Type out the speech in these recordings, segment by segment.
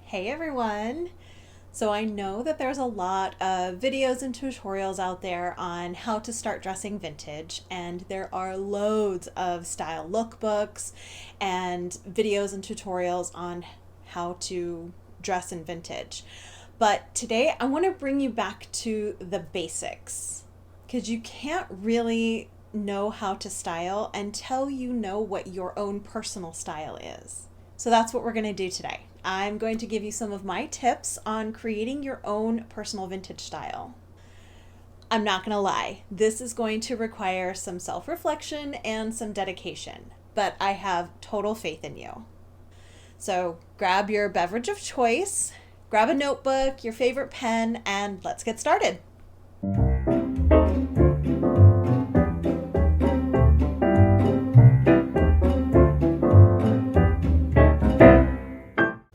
Hey everyone! So I know that there's a lot of videos and tutorials out there on how to start dressing vintage, and there are loads of style lookbooks and videos and tutorials on how to dress in vintage. But today I want to bring you back to the basics because you can't really know how to style until you know what your own personal style is. So that's what we're going to do today. I'm going to give you some of my tips on creating your own personal vintage style. I'm not going to lie, this is going to require some self-reflection and some dedication, but I have total faith in you. So grab your beverage of choice, grab a notebook, your favorite pen, and let's get started.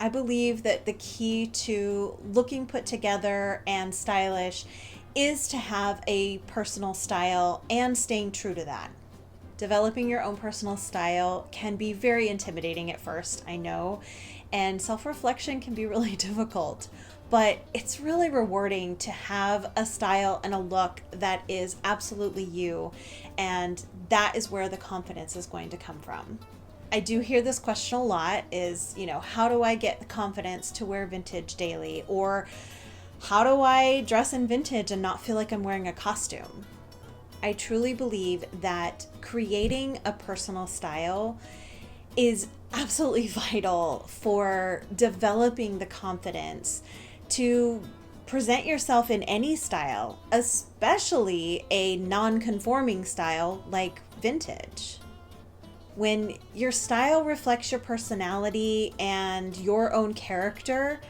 I believe that the key to looking put together and stylish is to have a personal style and staying true to that. Developing your own personal style can be very intimidating at first, I know, and self-reflection can be really difficult, but it's really rewarding to have a style and a look that is absolutely you, and that is where the confidence is going to come from. I do hear this question a lot is, how do I get the confidence to wear vintage daily? Or how do I dress in vintage and not feel like I'm wearing a costume? I truly believe that creating a personal style is absolutely vital for developing the confidence to present yourself in any style, especially a non-conforming style like vintage. When your style reflects your personality and your own character,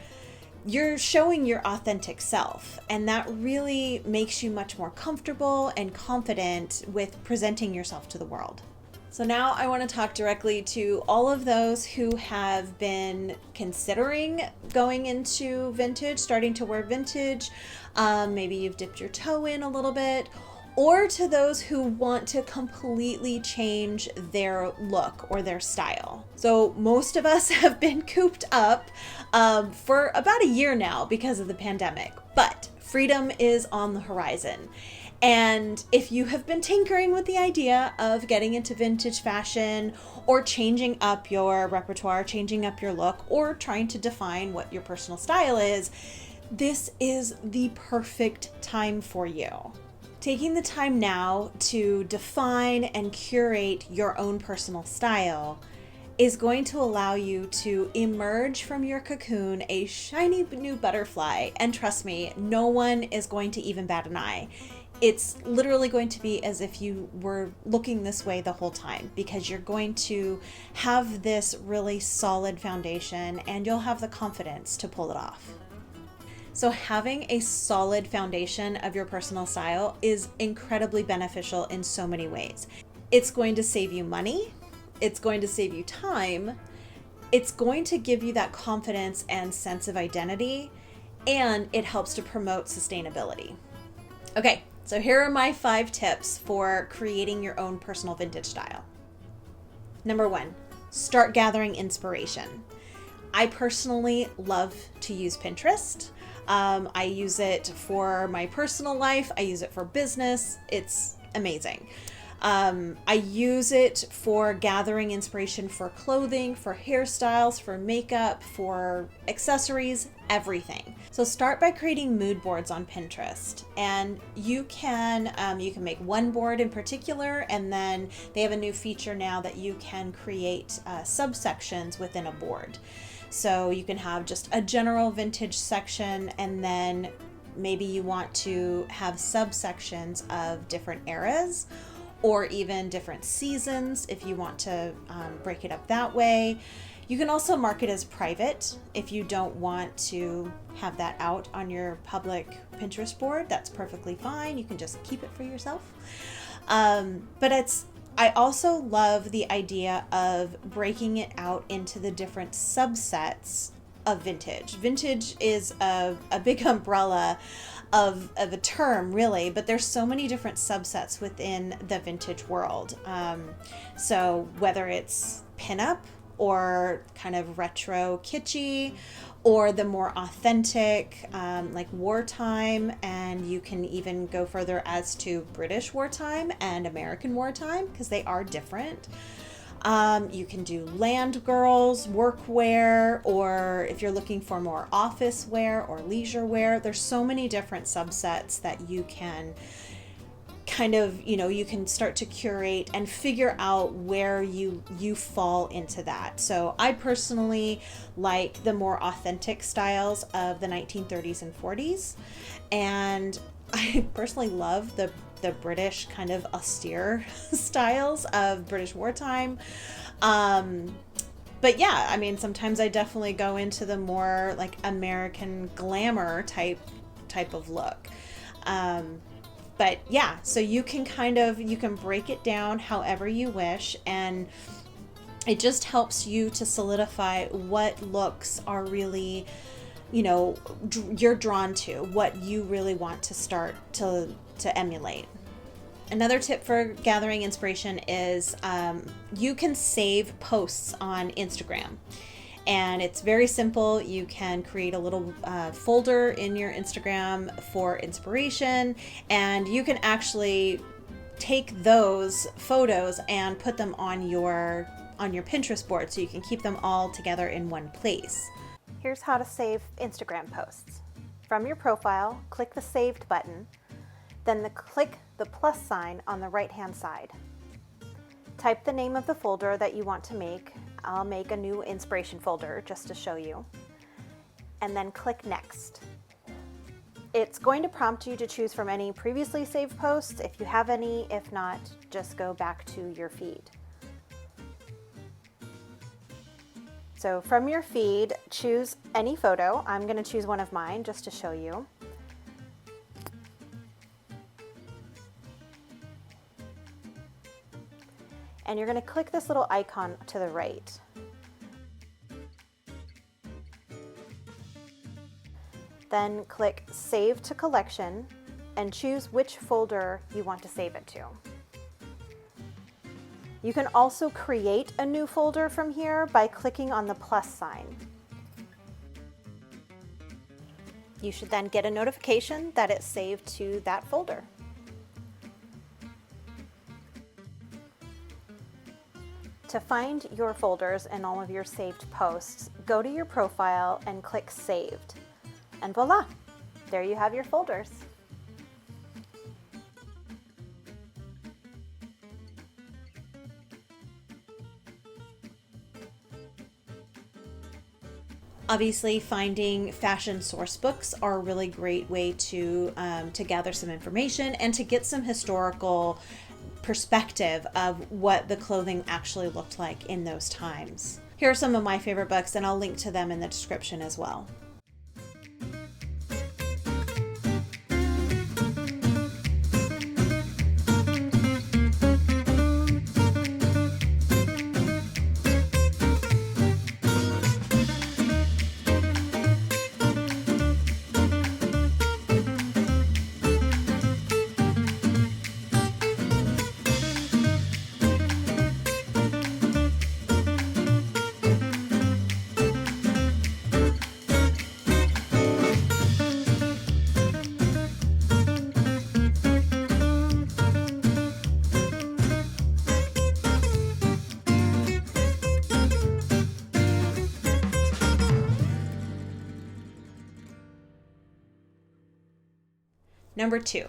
you're showing your authentic self, and that really makes you much more comfortable and confident with presenting yourself to the world. So now I want to talk directly to all of those who have been considering going into vintage, starting to wear vintage. Maybe you've dipped your toe in a little bit, or to those who want to completely change their look or their style. So most of us have been cooped up for about a year now because of the pandemic, but freedom is on the horizon. And if you have been tinkering with the idea of getting into vintage fashion or changing up your repertoire, changing up your look, or trying to define what your personal style is, this is the perfect time for you. Taking the time now to define and curate your own personal style is going to allow you to emerge from your cocoon a shiny new butterfly. And trust me, no one is going to even bat an eye. It's literally going to be as if you were looking this way the whole time, because you're going to have this really solid foundation and you'll have the confidence to pull it off. So having a solid foundation of your personal style is incredibly beneficial in so many ways. It's going to save you money. It's going to save you time. It's going to give you that confidence and sense of identity, and it helps to promote sustainability. Okay, so here are my 5 tips for creating your own personal vintage style. Number 1, start gathering inspiration. I personally love to use Pinterest. I use it for my personal life. I use it for business. It's amazing. I use it for gathering inspiration for clothing, for hairstyles, for makeup, for accessories, everything. So start by creating mood boards on Pinterest, and you can make one board in particular, and then they have a new feature now that you can create subsections within a board. So you can have just a general vintage section, and then maybe you want to have subsections of different eras or even different seasons if you want to break it up that way. You can also mark it as private if you don't want to have that out on your public Pinterest board. That's perfectly fine. You can just keep it for yourself. I also love the idea of breaking it out into the different subsets of vintage. Vintage is a big umbrella of a term, really, but there's so many different subsets within the vintage world. So whether it's pinup or kind of retro kitschy, or the more authentic, like wartime, and you can even go further as to British wartime and American wartime, because they are different. You can do land girls, workwear, or if you're looking for more office wear or leisure wear, there's so many different subsets that you can kind of, you can start to curate and figure out where you fall into that. So I personally like the more authentic styles of the 1930s and 40s. And I personally love the British kind of austere styles of British wartime. But yeah, I mean, sometimes I definitely go into the more like American glamour type of look. But yeah, so you can break it down however you wish, and it just helps you to solidify what looks are really, you're drawn to, what you really want to start to emulate. Another tip for gathering inspiration is you can save posts on Instagram. And it's very simple. You can create a little folder in your Instagram for inspiration, and you can actually take those photos and put them on your Pinterest board, so you can keep them all together in one place. Here's how to save Instagram posts. From your profile, click the Saved button, then click the plus sign on the right-hand side. Type the name of the folder that you want to make. I'll make a new inspiration folder just to show you. And then click Next. It's going to prompt you to choose from any previously saved posts if you have any. If not, just go back to your feed. So from your feed, choose any photo. I'm going to choose one of mine just to show you. And you're going to click this little icon to the right. Then click Save to Collection and choose which folder you want to save it to. You can also create a new folder from here by clicking on the plus sign. You should then get a notification that it's saved to that folder. To find your folders and all of your saved posts, go to your profile and click Saved. And voila, there you have your folders. Obviously, finding fashion source books are a really great way to gather some information and to get some historical perspective of what the clothing actually looked like in those times. Here are some of my favorite books, and I'll link to them in the description as well. Number 2,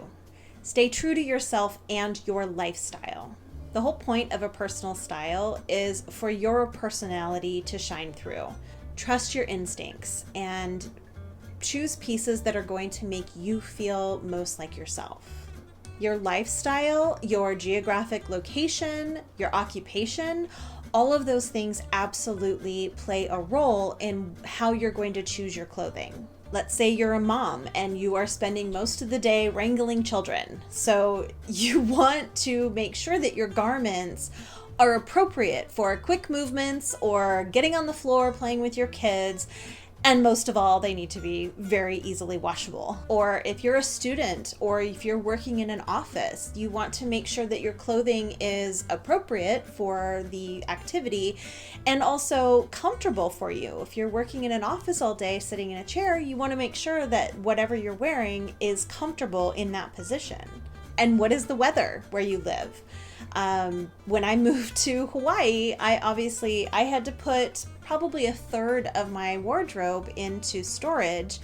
stay true to yourself and your lifestyle. The whole point of a personal style is for your personality to shine through. Trust your instincts and choose pieces that are going to make you feel most like yourself. Your lifestyle, your geographic location, your occupation, all of those things absolutely play a role in how you're going to choose your clothing. Let's say you're a mom and you are spending most of the day wrangling children. So you want to make sure that your garments are appropriate for quick movements or getting on the floor playing with your kids. And most of all, they need to be very easily washable. Or if you're a student or if you're working in an office, you want to make sure that your clothing is appropriate for the activity and also comfortable for you. If you're working in an office all day sitting in a chair, you want to make sure that whatever you're wearing is comfortable in that position. And what is the weather where you live? When I moved to Hawaii, I had to put probably a third of my wardrobe into storage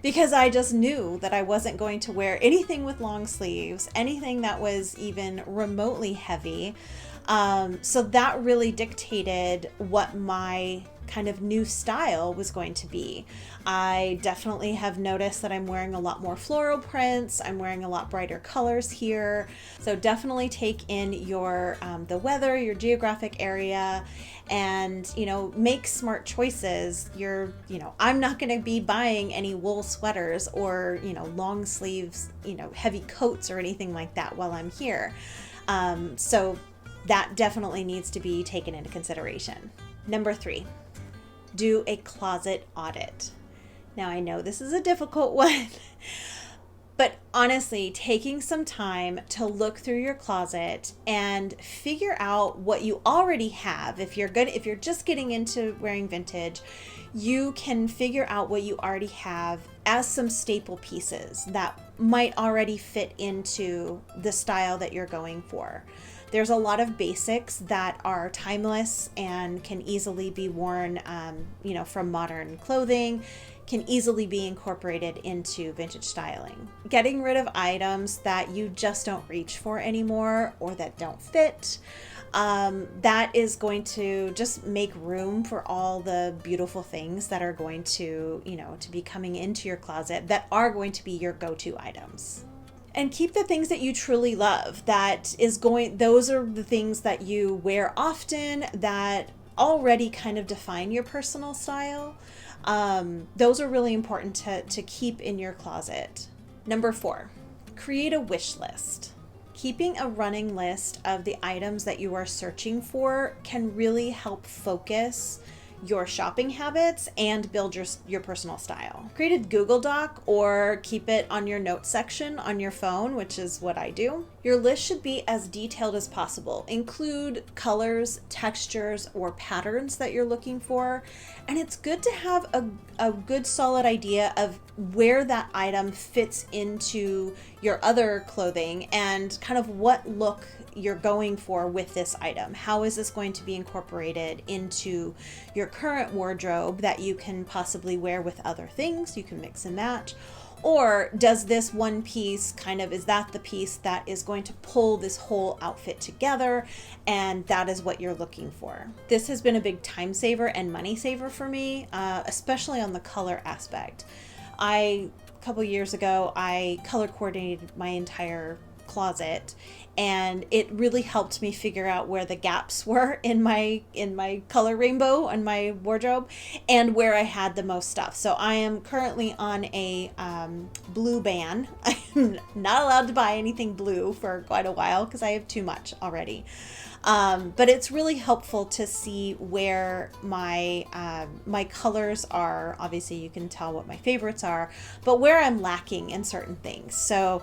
because I just knew that I wasn't going to wear anything with long sleeves, anything that was even remotely heavy. So that really dictated what my kind of new style was going to be. I definitely have noticed that I'm wearing a lot more floral prints. I'm wearing a lot brighter colors here. So definitely take in your the weather, your geographic area, and make smart choices. I'm not going to be buying any wool sweaters or long sleeves, heavy coats or anything like that while I'm here. So that definitely needs to be taken into consideration. Number 3, do a closet audit. Now, I know this is a difficult one, but honestly, taking some time to look through your closet and figure out what you already have. If you're just getting into wearing vintage, you can figure out what you already have as some staple pieces that might already fit into the style that you're going for. There's a lot of basics that are timeless and can easily be worn, from modern clothing, can easily be incorporated into vintage styling. Getting rid of items that you just don't reach for anymore or that don't fit, that is going to just make room for all the beautiful things that are going to, to be coming into your closet that are going to be your go-to items. And keep the things that you truly love. Those are the things that you wear often that already kind of define your personal style. Those are really important to keep in your closet. Number 4, create a wish list. Keeping a running list of the items that you are searching for can really help focus your shopping habits and build your personal style. Create a Google Doc or keep it on your notes section on your phone, which is what I do. Your list should be as detailed as possible. Include colors, textures, or patterns that you're looking for. And it's good to have a good solid idea of where that item fits into your other clothing and kind of what look you're going for with this item. How is this going to be incorporated into your current wardrobe that you can possibly wear with other things? You can mix and match. Or does this one piece is that the piece that is going to pull this whole outfit together, and that is what you're looking for? This has been a big time saver and money saver for me, especially on the color aspect. A couple years ago, I color coordinated my entire closet, and it really helped me figure out where the gaps were in my color rainbow on my wardrobe and where I had the most stuff. So I am currently on a blue ban. I'm not allowed to buy anything blue for quite a while because I have too much already. But it's really helpful to see where my colors are. Obviously, you can tell what my favorites are, but where I'm lacking in certain things. So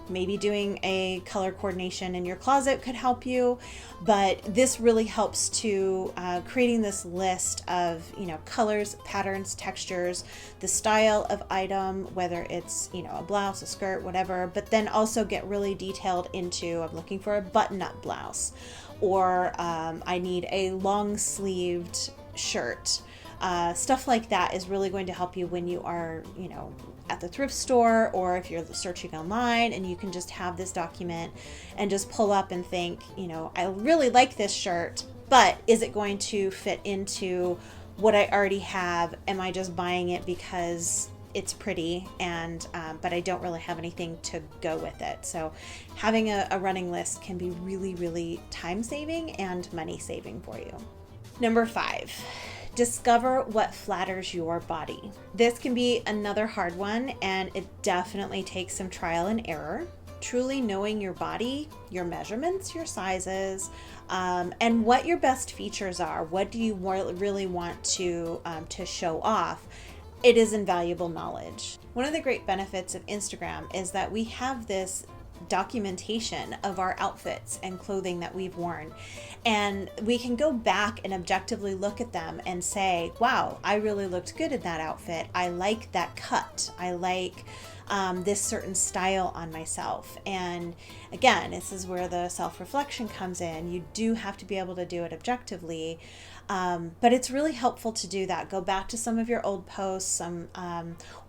maybe doing a color coordination in your closet could help you, but this really helps to creating this list of colors, patterns, textures, the style of item, whether it's a blouse, a skirt, whatever, but then also get really detailed into, I'm looking for a button-up blouse, or I need a long-sleeved shirt. Stuff like that is really going to help you when you are, at the thrift store, or if you're searching online, and you can just have this document and just pull up and think, I really like this shirt, but is it going to fit into what I already have? Am I just buying it because it's pretty and but I don't really have anything to go with it? So having a running list can be really, really time saving and money saving for you. Number 5. Discover what flatters your body. This can be another hard one, and it definitely takes some trial and error. Truly knowing your body, your measurements, your sizes, and what your best features are. What do you really want to show off? It is invaluable knowledge. One of the great benefits of Instagram is that we have this documentation of our outfits and clothing that we've worn, and we can go back and objectively look at them and say, wow, I really looked good in that outfit. I like that cut. I like this certain style on myself. And again, this is where the self-reflection comes in. You do have to be able to do it objectively, but it's really helpful to do that. Go back to some of your old posts,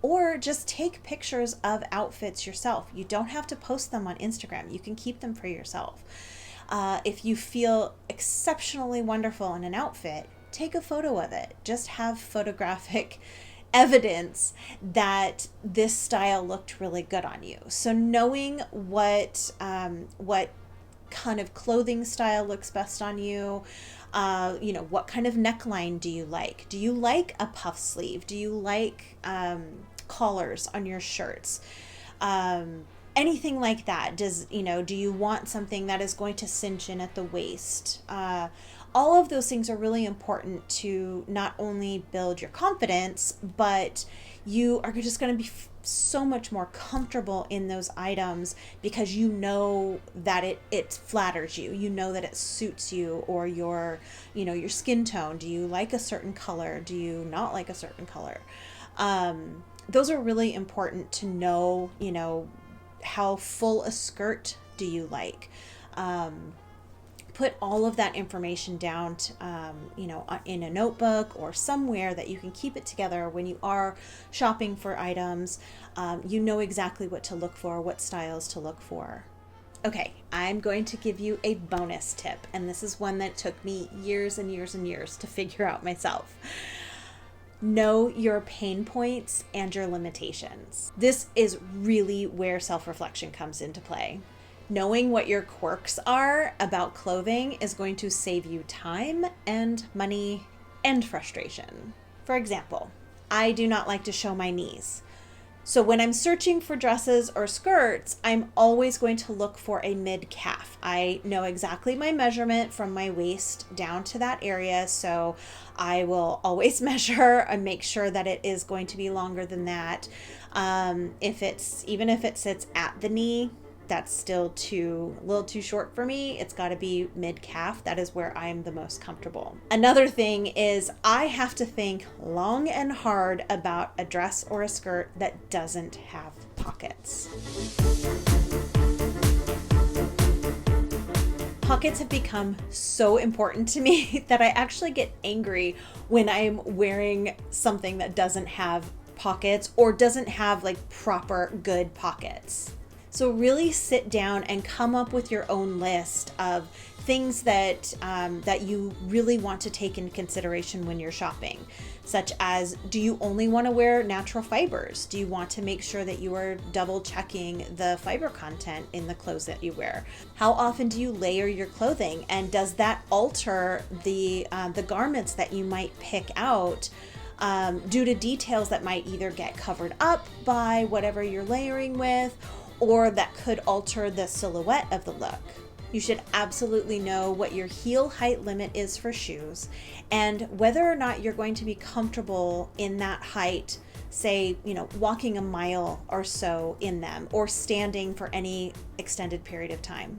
or just take pictures of outfits yourself. You don't have to post them on Instagram. You can keep them for yourself. If you feel exceptionally wonderful in an outfit, take a photo of it. Just have photographic evidence that this style looked really good on you. So knowing what kind of clothing style looks best on you, what kind of neckline do you like? Do you like a puff sleeve? Do you like collars on your shirts? Anything like that. Do you want something that is going to cinch in at the waist? All of those things are really important to not only build your confidence, but you are just going to be so much more comfortable in those items because you know that it flatters you. You know that it suits you, or your skin tone. Do you like a certain color? Do you not like a certain color? Those are really important to know. How full a skirt do you like? Put all of that information down in a notebook or somewhere that you can keep it together when you are shopping for items. You know exactly what to look for, what styles to look for. Okay, I'm going to give you a bonus tip, and this is one that took me years and years and years to figure out myself. Know your pain points and your limitations. This is really where self-reflection comes into play. Knowing what your quirks are about clothing is going to save you time and money and frustration. For example, I do not like to show my knees. So when I'm searching for dresses or skirts, I'm always going to look for a mid-calf. I know exactly my measurement from my waist down to that area, so I will always measure and make sure that it is going to be longer than that. Even if it sits at the knee, that's still a little too short for me. It's got to be mid-calf. That is where I'm the most comfortable. Another thing is I have to think long and hard about a dress or a skirt that doesn't have pockets. Pockets have become so important to me that I actually get angry when I'm wearing something that doesn't have pockets or doesn't have like proper good pockets. So really sit down and come up with your own list of things that you really want to take into consideration when you're shopping, such as, do you only want to wear natural fibers? Do you want to make sure that you are double checking the fiber content in the clothes that you wear? How often do you layer your clothing, and does that alter the garments that you might pick out due to details that might either get covered up by whatever you're layering with, or that could alter the silhouette of the look? You should absolutely know what your heel height limit is for shoes and whether or not you're going to be comfortable in that height, say, walking a mile or so in them or standing for any extended period of time.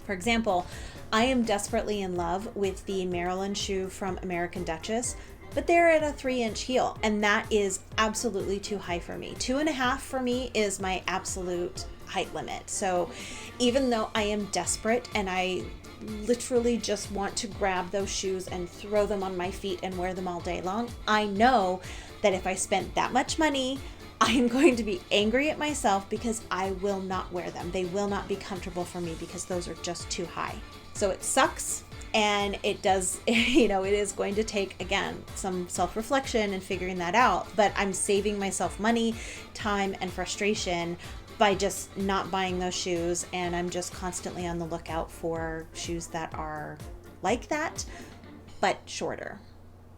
For example, I am desperately in love with the Maryland shoe from American Duchess, but they're at a 3-inch heel, and that is absolutely too high for me. 2.5 for me is my absolute height limit. So even though I am desperate and I literally just want to grab those shoes and throw them on my feet and wear them all day long, I know that if I spent that much money, I am going to be angry at myself because I will not wear them. They will not be comfortable for me because those are just too high. So it sucks. And it does, it is going to take, again, some self-reflection and figuring that out. But I'm saving myself money, time, and frustration by just not buying those shoes. And I'm just constantly on the lookout for shoes that are like that, but shorter,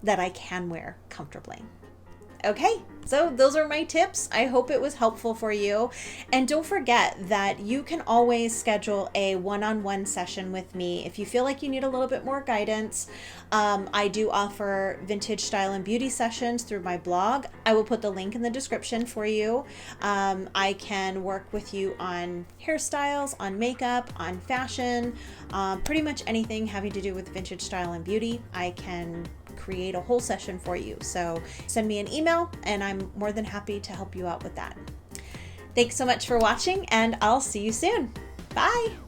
that I can wear comfortably. Okay, So those are my tips. I hope it was helpful for you. And don't forget that you can always schedule a one-on-one session with me if you feel like you need a little bit more guidance. I do offer vintage style and beauty sessions through my blog. I will put the link in the description for you. I can work with you on hairstyles, on makeup, on fashion, pretty much anything having to do with vintage style and beauty. I can create a whole session for you. So send me an email and I'm more than happy to help you out with that. Thanks so much for watching, and I'll see you soon. Bye.